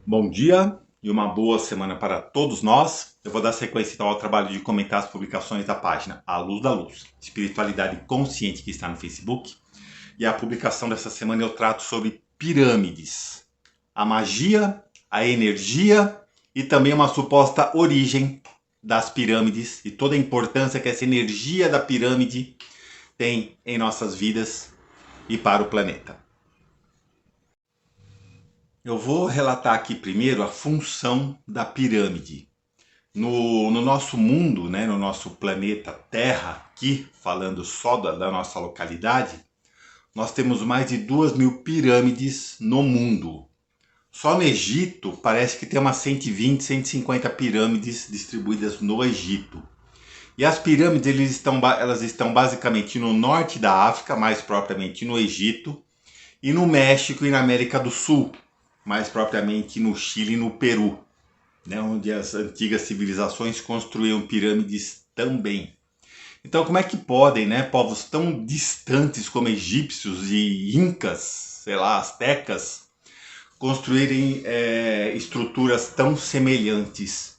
Bom dia e uma boa semana para todos nós. Eu vou dar sequência então ao trabalho de comentar as publicações da página A Luz da Luz, Espiritualidade Consciente, que está no Facebook. E a publicação dessa semana eu trato sobre pirâmides, a magia, a energia e também uma suposta origem das pirâmides e toda a importância que essa energia da pirâmide tem em nossas vidas e para o planeta. Eu vou relatar aqui primeiro a função da pirâmide. No nosso mundo, né, no nosso planeta Terra, aqui falando só da nossa localidade, nós temos mais de 2.000 pirâmides no mundo. Só no Egito parece que tem umas 120, 150 pirâmides distribuídas no Egito. E as pirâmides elas estão basicamente no norte da África, mais propriamente no Egito, e no México e na América do Sul, mais propriamente no Chile e no Peru, né, onde as antigas civilizações construíam pirâmides também. Então, como é que podem, né, povos tão distantes como egípcios e incas, sei lá, astecas, construírem estruturas tão semelhantes?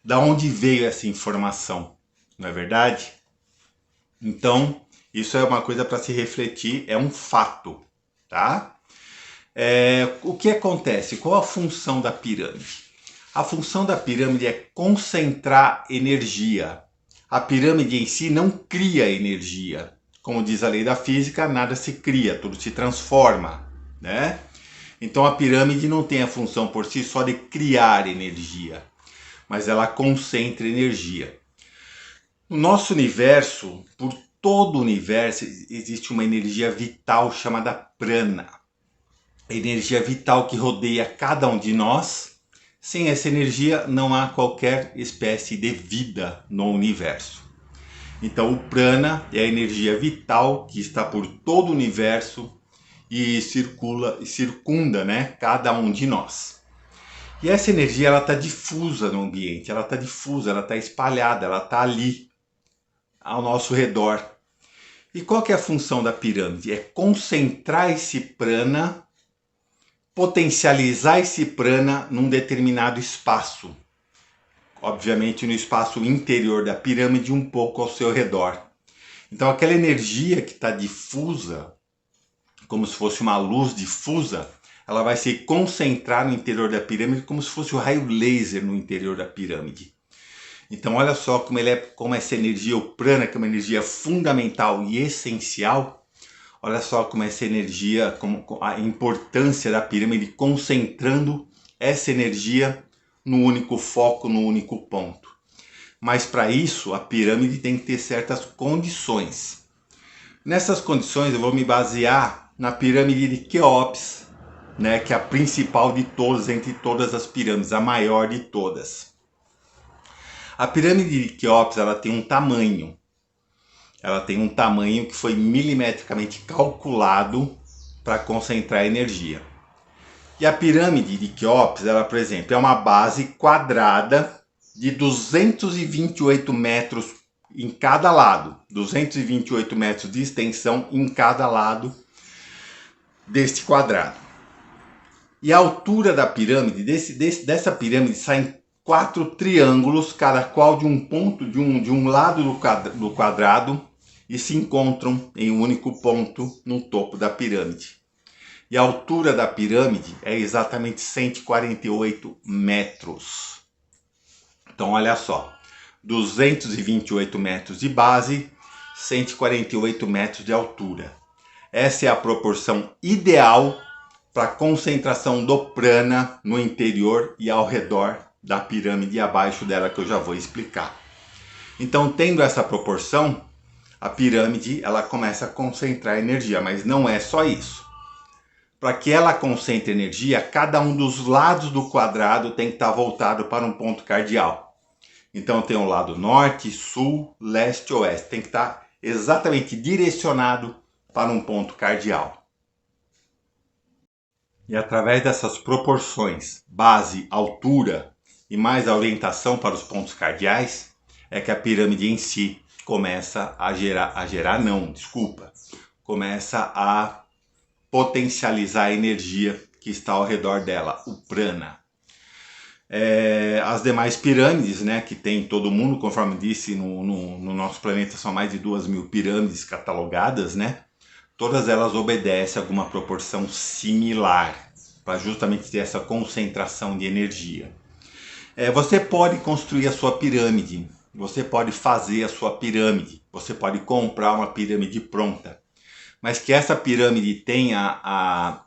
Da onde veio essa informação? Não é verdade? Então, isso é uma coisa para se refletir, é um fato, tá? O que acontece? Qual a função da pirâmide? A função da pirâmide é concentrar energia. A pirâmide em si não cria energia. Como diz a lei da física, nada se cria, tudo se transforma, né? Então a pirâmide não tem a função por si só de criar energia, mas ela concentra energia. No nosso universo, por todo o universo, existe uma energia vital chamada prana. A energia vital que rodeia cada um de nós. Sem essa energia não há qualquer espécie de vida no universo. Então o prana é a energia vital que está por todo o universo e circunda, né, cada um de nós. E essa energia ela está difusa no ambiente, ela está espalhada, ela está ali ao nosso redor. E qual que é a função da pirâmide? É concentrar esse prana, potencializar esse prana num determinado espaço. Obviamente no espaço interior da pirâmide, um pouco ao seu redor. Então aquela energia que está difusa, como se fosse uma luz difusa, ela vai se concentrar no interior da pirâmide como se fosse o raio laser no interior da pirâmide. Então olha só como essa energia, o prana, que é uma energia fundamental e essencial, olha só como essa energia, como a importância da pirâmide concentrando essa energia no único foco, no único ponto. Mas para isso a pirâmide tem que ter certas condições. Nessas condições eu vou me basear na pirâmide de Quéops, né, que é a principal de todas, entre todas as pirâmides, a maior de todas. A pirâmide de Quéops ela tem um tamanho. Ela tem um tamanho que foi milimetricamente calculado para concentrar energia. E a pirâmide de Quéops, ela, por exemplo, é uma base quadrada de 228 metros em cada lado. 228 metros de extensão em cada lado deste quadrado. E a altura da pirâmide, dessa pirâmide, saem 4 triângulos, cada qual de um ponto, de um lado do quadrado, e se encontram em um único ponto no topo da pirâmide. E a altura da pirâmide é exatamente 148 metros. Então olha só, 228 metros de base, 148 metros de altura. Essa é a proporção ideal para a concentração do prana no interior e ao redor da pirâmide e abaixo dela, que eu já vou explicar. Então, tendo essa proporção, a pirâmide ela começa a concentrar energia, mas não é só isso. Para que ela concentre energia, cada um dos lados do quadrado tem que estar voltado para um ponto cardial. Então tem o lado norte, sul, leste e oeste. Tem que estar exatamente direcionado para um ponto cardial. E através dessas proporções, base, altura e mais a orientação para os pontos cardeais, é que a pirâmide em si começa começa a potencializar a energia que está ao redor dela, o prana. As demais pirâmides, né, que tem em todo mundo, conforme disse, no nosso planeta são mais de 2.000 pirâmides catalogadas, né? Todas elas obedecem a alguma proporção similar, para justamente ter essa concentração de energia. Você pode construir a sua pirâmide, você pode fazer a sua pirâmide, você pode comprar uma pirâmide pronta, mas que essa pirâmide tenha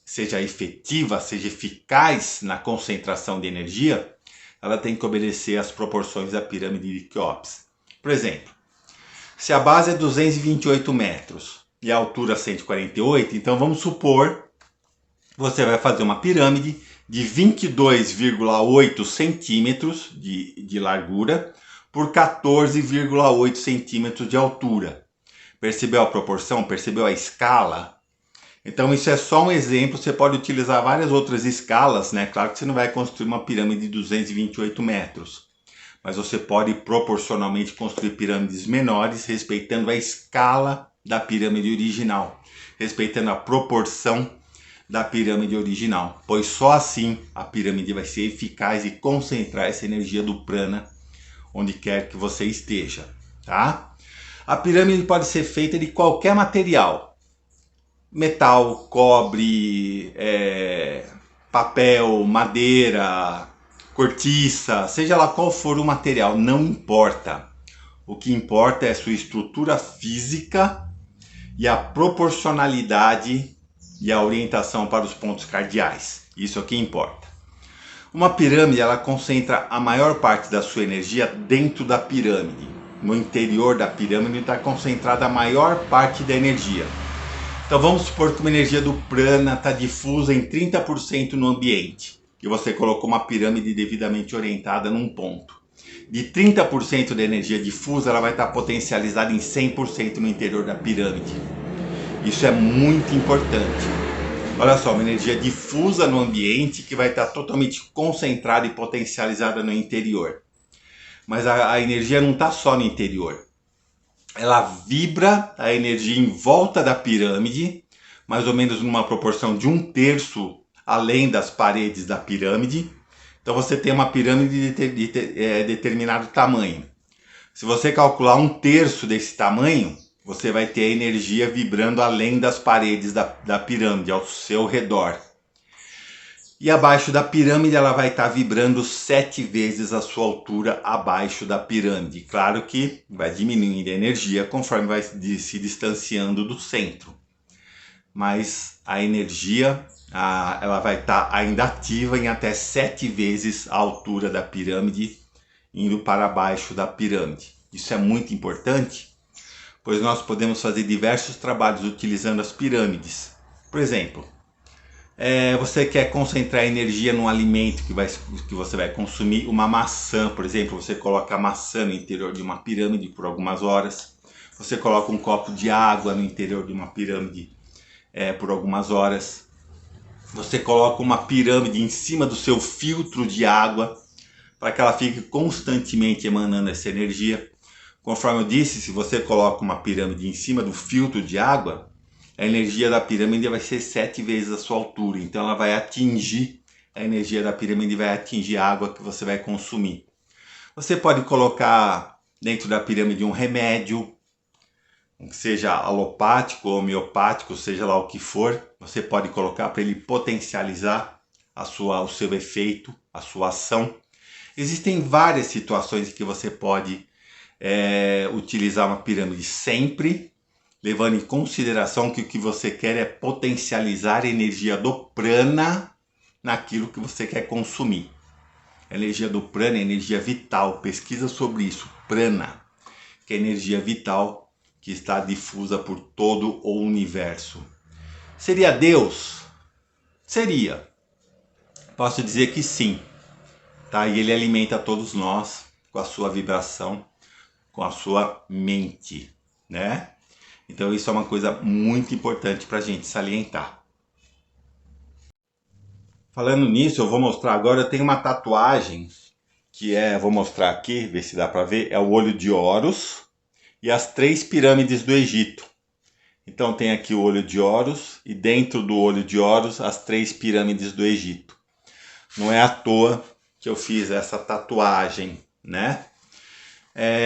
seja efetiva, seja eficaz na concentração de energia, ela tem que obedecer às proporções da pirâmide de Quéops. Por exemplo, se a base é 228 metros e a altura 148, então vamos supor que você vai fazer uma pirâmide de 22,8 centímetros de largura por 14,8 centímetros de altura. Percebeu a proporção? Percebeu a escala? Então isso é só um exemplo, você pode utilizar várias outras escalas, né? Claro que você não vai construir uma pirâmide de 228 metros, mas você pode proporcionalmente construir pirâmides menores, respeitando a escala da pirâmide original, respeitando a proporção da pirâmide original, pois só assim a pirâmide vai ser eficaz e concentrar essa energia do prana onde quer que você esteja, tá? A pirâmide pode ser feita de qualquer material, metal, cobre, papel, madeira, cortiça, seja lá qual for o material, não importa. O que importa é a sua estrutura física e a proporcionalidade e a orientação para os pontos cardeais. Isso é o que importa. Uma pirâmide, ela concentra a maior parte da sua energia dentro da pirâmide. No interior da pirâmide está concentrada a maior parte da energia. Então vamos supor que uma energia do prana está difusa em 30% no ambiente, e você colocou uma pirâmide devidamente orientada num ponto. De 30% da energia difusa, ela vai estar potencializada em 100% no interior da pirâmide. Isso é muito importante. Olha só, uma energia difusa no ambiente que vai estar totalmente concentrada e potencializada no interior. Mas a energia não está só no interior. Ela vibra a energia em volta da pirâmide, mais ou menos numa proporção de 1/3 além das paredes da pirâmide. Então você tem uma pirâmide de determinado tamanho. Se você calcular 1/3 desse tamanho, você vai ter a energia vibrando além das paredes da pirâmide, ao seu redor. E abaixo da pirâmide ela vai estar vibrando 7 vezes a sua altura abaixo da pirâmide. Claro que vai diminuindo a energia conforme vai se distanciando do centro. Mas a energia ela vai estar ainda ativa em até 7 vezes a altura da pirâmide, indo para baixo da pirâmide. Isso é muito importante, pois nós podemos fazer diversos trabalhos utilizando as pirâmides. Por exemplo, você quer concentrar energia num alimento que você vai consumir, uma maçã, por exemplo, você coloca a maçã no interior de uma pirâmide por algumas horas, você coloca um copo de água no interior de uma pirâmide por algumas horas, você coloca uma pirâmide em cima do seu filtro de água para que ela fique constantemente emanando essa energia. Conforme eu disse, se você coloca uma pirâmide em cima do filtro de água, a energia da pirâmide vai ser 7 vezes a sua altura. Então ela vai atingir, a energia da pirâmide vai atingir a água que você vai consumir. Você pode colocar dentro da pirâmide um remédio, seja alopático ou homeopático, seja lá o que for. Você pode colocar para ele potencializar o seu efeito, a sua ação. Existem várias situações em que você pode utilizar uma pirâmide, sempre levando em consideração que o que você quer é potencializar a energia do prana naquilo que você quer consumir. A energia do prana é energia vital, pesquisa sobre isso, prana, que é energia vital que está difusa por todo o universo. Seria Deus? Seria. Posso dizer que sim, tá? E ele alimenta todos nós com a sua vibração, com a sua mente, né? Então isso é uma coisa muito importante para a gente salientar. Falando nisso, eu vou mostrar agora, eu tenho uma tatuagem que vou mostrar aqui, ver se dá para ver, é o olho de Horus e as 3 pirâmides do Egito. Então tem aqui o olho de Horus e dentro do olho de Horus as 3 pirâmides do Egito. Não é à toa que eu fiz essa tatuagem, né?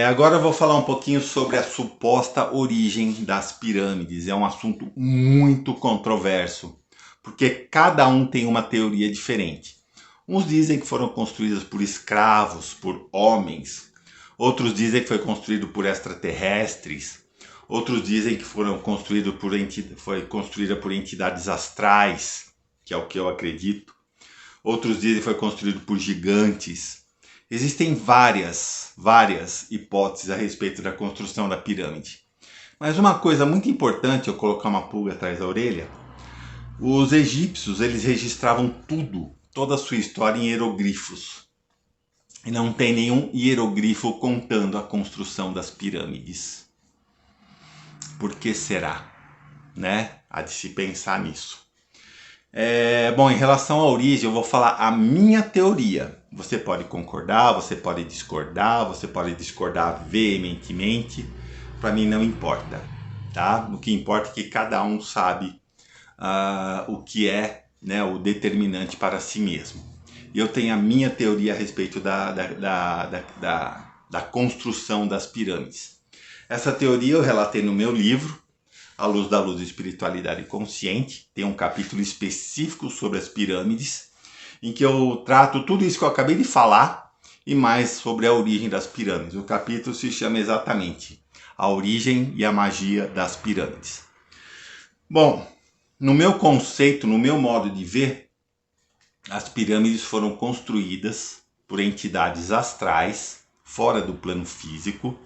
Agora eu vou falar um pouquinho sobre a suposta origem das pirâmides. É um assunto muito controverso, porque cada um tem uma teoria diferente. Uns dizem que foram construídas por escravos, por homens. Outros dizem que foi construído por extraterrestres. Outros dizem que foi construída por entidades astrais, que é o que eu acredito. Outros dizem que foi construído por gigantes. Existem várias hipóteses a respeito da construção da pirâmide. Mas uma coisa muito importante, eu colocar uma pulga atrás da orelha, os egípcios eles registravam tudo, toda a sua história em hieroglifos. E não tem nenhum hieroglifo contando a construção das pirâmides. Por que será? Né? Há de se pensar nisso. Bom, em relação à origem, eu vou falar a minha teoria. Você pode concordar, você pode discordar veementemente. Para mim não importa, tá? O que importa é que cada um sabe o que é, né, o determinante para si mesmo. E eu tenho a minha teoria a respeito da construção das pirâmides. Essa teoria eu relatei no meu livro, A Luz da Luz, Espiritualidade Consciente. Tem um capítulo específico sobre as pirâmides, em que eu trato tudo isso que eu acabei de falar e mais sobre a origem das pirâmides. O capítulo se chama exatamente A Origem e a Magia das Pirâmides. Bom, no meu conceito, no meu modo de ver, as pirâmides foram construídas por entidades astrais, fora do plano físico,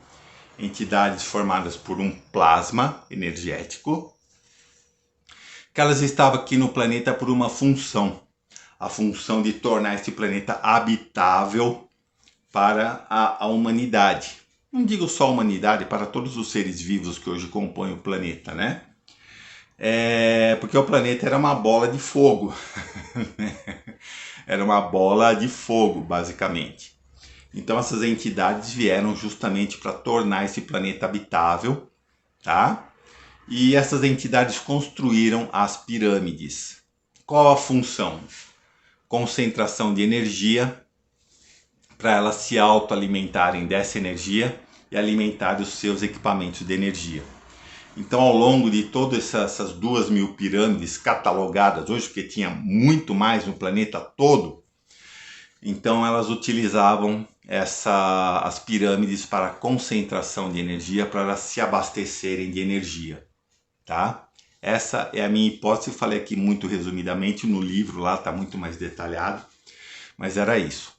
entidades formadas por um plasma energético, que elas estavam aqui no planeta por uma função, a função de tornar este planeta habitável para a humanidade. Não digo só a humanidade, para todos os seres vivos que hoje compõem o planeta, né? Porque o planeta era uma bola de fogo. Era uma bola de fogo, basicamente. Então essas entidades vieram justamente para tornar esse planeta habitável, tá? E essas entidades construíram as pirâmides. Qual a função? Concentração de energia para elas se autoalimentarem dessa energia e alimentar os seus equipamentos de energia. Então, ao longo de todas essas 2.000 pirâmides catalogadas hoje, porque tinha muito mais no planeta todo, então elas utilizavam as pirâmides para concentração de energia, para elas se abastecerem de energia, tá? Essa é a minha hipótese, falei aqui muito resumidamente, no livro lá está muito mais detalhado, mas era isso.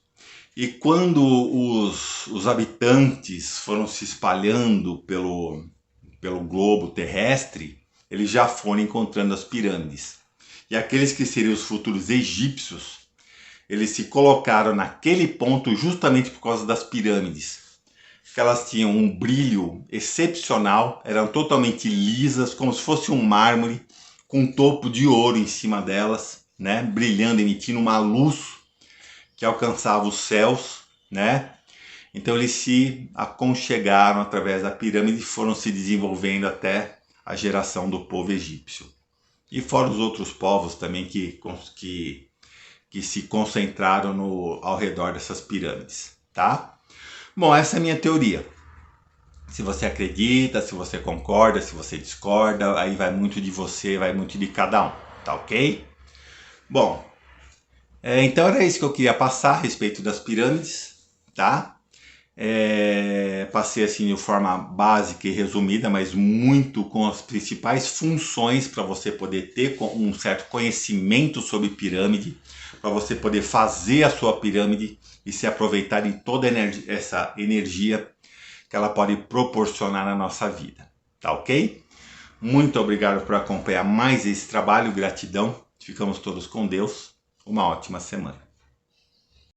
E quando os habitantes foram se espalhando pelo globo terrestre, eles já foram encontrando as pirâmides. E aqueles que seriam os futuros egípcios, eles se colocaram naquele ponto justamente por causa das pirâmides. Que elas tinham um brilho excepcional, eram totalmente lisas, como se fosse um mármore, com um topo de ouro em cima delas, né? Brilhando, emitindo uma luz que alcançava os céus, né? Então eles se aconchegaram através da pirâmide e foram se desenvolvendo até a geração do povo egípcio. E fora os outros povos também que se concentraram ao redor dessas pirâmides, tá? Bom, essa é a minha teoria. Se você acredita, se você concorda, se você discorda, aí vai muito de você, vai muito de cada um, tá ok? Bom, então era isso que eu queria passar a respeito das pirâmides, tá? Passei assim de forma básica e resumida, mas muito com as principais funções para você poder ter um certo conhecimento sobre pirâmide, para você poder fazer a sua pirâmide e se aproveitar de toda essa energia que ela pode proporcionar na nossa vida, tá ok? Muito obrigado por acompanhar mais esse trabalho, gratidão, ficamos todos com Deus, uma ótima semana.